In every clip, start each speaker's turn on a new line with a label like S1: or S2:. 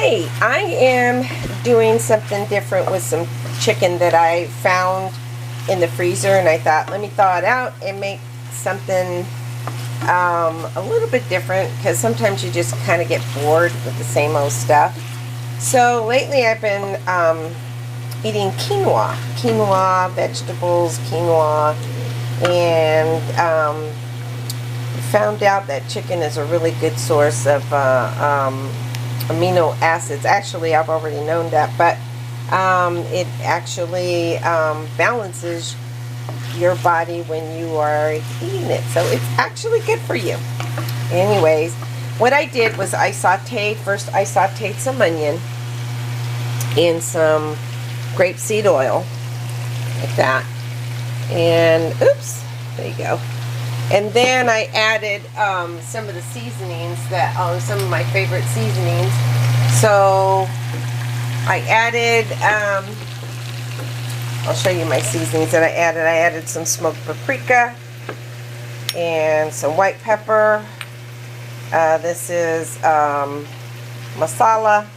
S1: Hi, I am doing something different with some chicken that I found in the freezer, and I thought, let me thaw it out and make something a little bit different, because sometimes you just kind of get bored with the same old stuff. So lately I've been eating quinoa vegetables, quinoa, and found out that chicken is a really good source of amino acids. Actually, I've already known that, but it actually balances your body when you are eating it, so it's actually good for you. Anyways, what I did was I sauteed some onion in some grapeseed oil, like that, and oops, there you go. And then I added some of the seasonings that some of my favorite seasonings. So I added, I'll show you my seasonings that I added. I added some smoked paprika and some white pepper. This is Marsala.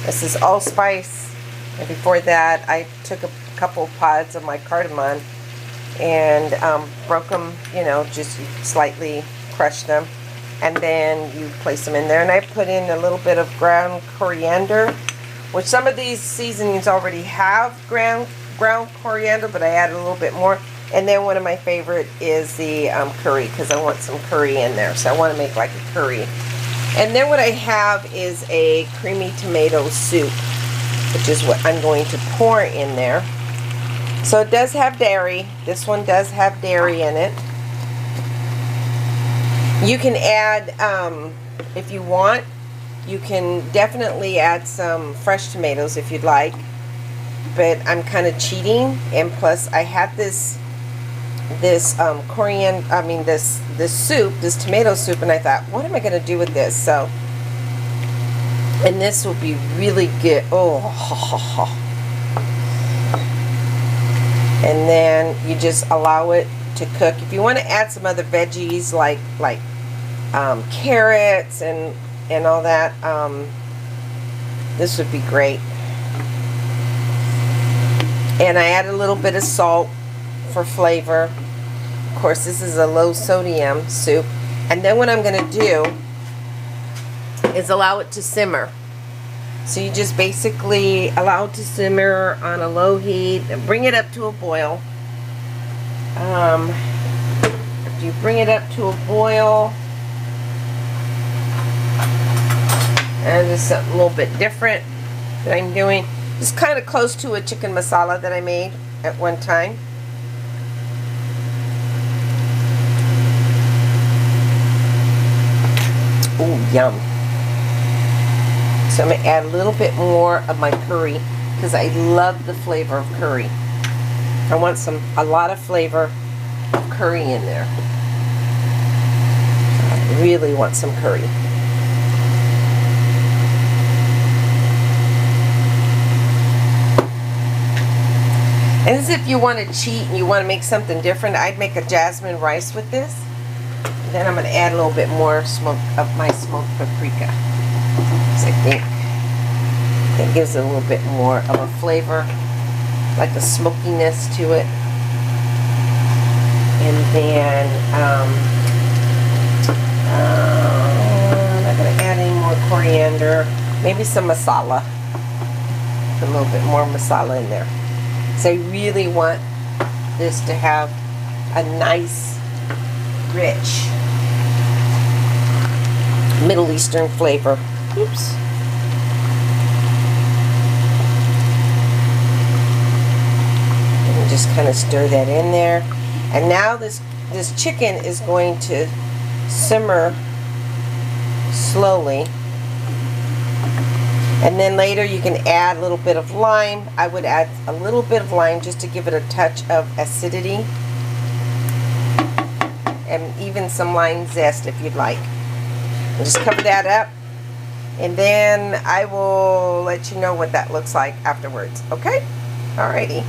S1: This is allspice. And before that, I took a couple pods of my cardamom and broke them, just slightly crushed them, and then you place them in there. And I put in a little bit of ground coriander, which some of these seasonings already have ground coriander, but I added a little bit more. And then one of my favorite is the curry, because I want some curry in there, so I want to make like a curry. And then what I have is a creamy tomato soup, which is what I'm going to pour in there. So it does have dairy. This one does have dairy in it. You can add, if you want, you can definitely add some fresh tomatoes if you'd like. But I'm kind of cheating, and plus I had this coriander, this soup, this tomato soup, and I thought, what am I going to do with this? So, and this will be really good. Oh, ha, ha, ha. And then you just allow it to cook. If you want to add some other veggies like carrots and all that, this would be great. And I add a little bit of salt for flavor. Of course, this is a low sodium soup. And then what I'm going to do is allow it to simmer. So you just basically allow it to simmer on a low heat and bring it up to a boil. If you bring it up to a boil, and this is something a little bit different that I'm doing. It's kind of close to a chicken masala that I made at one time. Ooh, yum. So I'm going to add a little bit more of my curry, because I love the flavor of curry. I want a lot of flavor of curry in there. I really want some curry. And as if you want to cheat and you want to make something different, I'd make a jasmine rice with this. And then I'm going to add a little bit more of my smoked paprika. I think it gives it a little bit more of a flavor, like a smokiness to it. And then I'm not going to add any more coriander, maybe some masala. Put a little bit more masala in there. So I really want this to have a nice, rich Middle Eastern flavor. Oops. And just kind of stir that in there. And now this chicken is going to simmer slowly. And then later you can add a little bit of lime. I would add a little bit of lime just to give it a touch of acidity. And even some lime zest if you'd like. And just cover that up. And then I will let you know what that looks like afterwards. Okay? Alrighty.